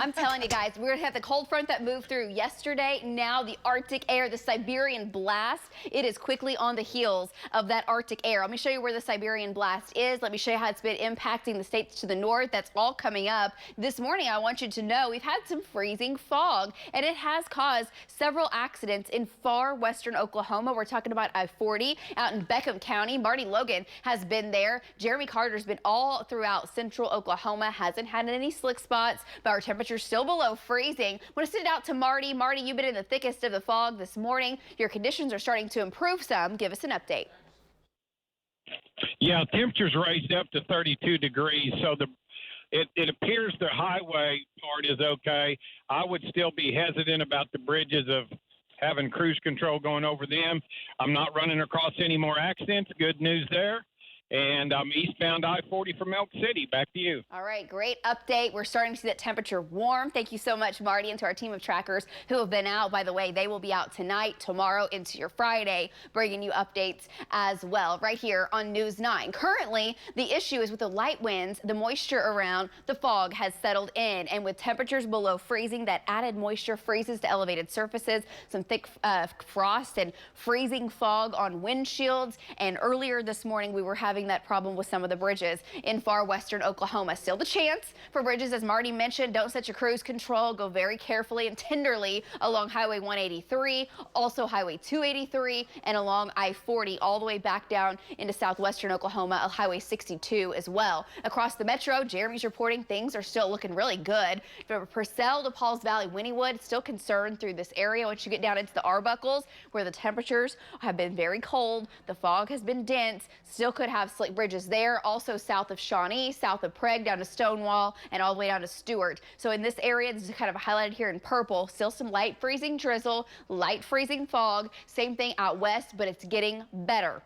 I'm telling you guys, we're going to have the cold front that moved through yesterday. Now the Arctic air, the Siberian blast, it is quickly on the heels of that Arctic air. Let me show you where the Siberian blast is. Let me show you how it's been impacting the states to the north. That's all coming up. This morning, I want you to know we've had some freezing fog, and it has caused several accidents in far western Oklahoma. We're talking about I-40 out in Beckham County. Marty Logan has been there. Jeremy Carter's been all throughout central Oklahoma. Hasn't had any slick spots, but our temperature's still below freezing. I want to send it out to Marty. Marty, you've been in the thickest of the fog this morning. Your conditions are starting to improve some. Give us an update. Yeah, temperatures raised up to 32 degrees, so it appears the highway part is okay. I would still be hesitant about the bridges of having cruise control going over them. I'm not running across any more accidents. Good news there. And I'm eastbound I-40 from Elk City. Back to you. All right, great update. We're starting to see that temperature warm. Thank you so much, Marty, and to our team of trackers who have been out. By the way, they will be out tonight, tomorrow, into your Friday, bringing you updates as well right here on News 9. Currently, the issue is with the light winds, the moisture around the fog has settled in, and with temperatures below freezing, that added moisture freezes to elevated surfaces, some thick frost and freezing fog on windshields. And earlier this morning, we were having that problem with some of the bridges in far western Oklahoma. Still the chance for bridges, as Marty mentioned. Don't set your cruise control. Go very carefully and tenderly along Highway 183, also Highway 283, and along I-40 all the way back down into southwestern Oklahoma, Highway 62 as well. Across the metro, Jeremy's reporting things are still looking really good. From Purcell to Pauls Valley, Wynnewood, still concerned through this area. Once you get down into the Arbuckles, where the temperatures have been very cold, the fog has been dense, still could have slick bridges there. Also south of Shawnee, south of Prague, down to Stonewall, and all the way down to Stewart. So in this area, this is kind of highlighted here in purple. Still some light freezing drizzle, light freezing fog. Same thing out west, but it's getting better.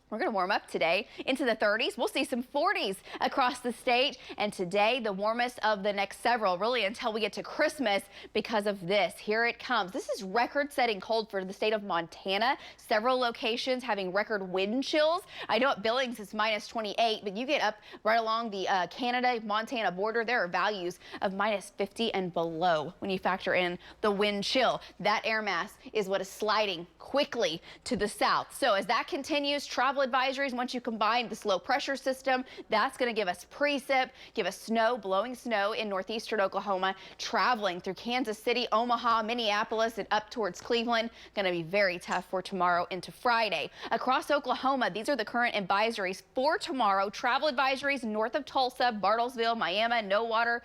We're going to warm up today into the 30s. We'll see some 40s across the state. And today, the warmest of the next several, really until we get to Christmas because of this. Here it comes. This is record-setting cold for the state of Montana. Several locations having record wind chills. I know at Billings it's minus 28, but you get up right along the Canada-Montana border. There are values of minus 50 and below when you factor in the wind chill. That air mass is what is sliding quickly to the south. So as that continues, travel advisories, once you combine this low pressure system, that's going to give us precip, give us snow, blowing snow in northeastern Oklahoma, traveling through Kansas City, Omaha, Minneapolis, and up towards Cleveland. Going to be very tough for tomorrow into Friday. Across Oklahoma, these are the current advisories for tomorrow. Travel advisories north of Tulsa, Bartlesville, Miami, no water.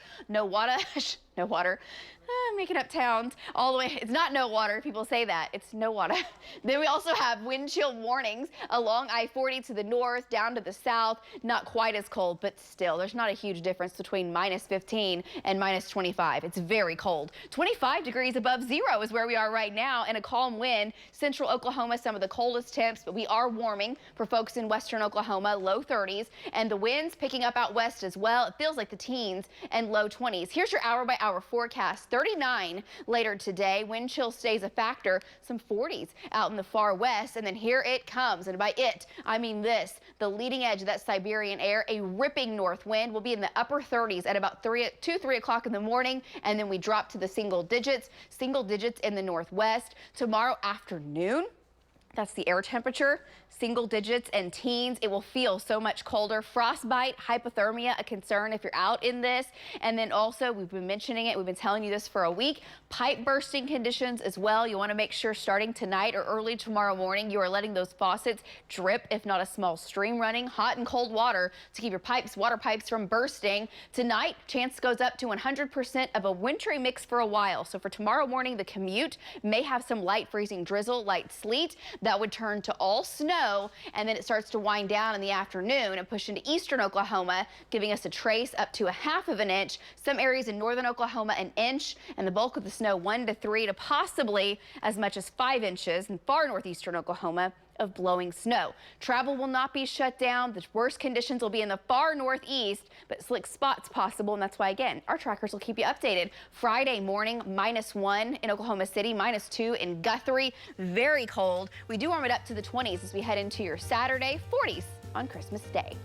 I'm making up towns all the way. It's not no water. People say that. It's no water. Then we also have wind chill warnings along I-40 to the north, down to the south. Not quite as cold, but still, there's not a huge difference between minus 15 and minus 25. It's very cold. 25 degrees above zero is where we are right now, and a calm wind. Central Oklahoma, some of the coldest temps, but we are warming for folks in western Oklahoma, low 30s, and the winds picking up out west as well. It feels like the teens and low 20s. Here's your hour-by-hour forecast. 39 later today. Wind chill stays a factor. Some 40s out in the far west. And then here it comes. And by it, I mean this. The leading edge of that Siberian air, a ripping north wind, will be in the upper 30s at about 3 o'clock in the morning. And then we drop to the single digits in the northwest. Tomorrow afternoon, that's the air temperature, single digits and teens. It will feel so much colder. Frostbite, hypothermia, a concern if you're out in this. And then also, we've been mentioning it, we've been telling you this for a week, pipe bursting conditions as well. You want to make sure starting tonight or early tomorrow morning, you are letting those faucets drip, if not a small stream running, hot and cold water to keep your water pipes from bursting. Tonight, chance goes up to 100% of a wintry mix for a while. So for tomorrow morning, the commute may have some light freezing drizzle, light sleet. That would turn to all snow, and then it starts to wind down in the afternoon and push into eastern Oklahoma, giving us a trace up to a half of an inch. Some areas in northern Oklahoma, an inch, and the bulk of the snow 1 to 3 to possibly as much as 5 inches in far northeastern Oklahoma of blowing snow. Travel will not be shut down. The worst conditions will be in the far northeast, but slick spots possible, and that's why, again, our trackers will keep you updated. Friday morning, -1 in Oklahoma City, -2 in Guthrie. Very cold. We do warm it up to the 20s as we head into your Saturday, 40s on Christmas Day.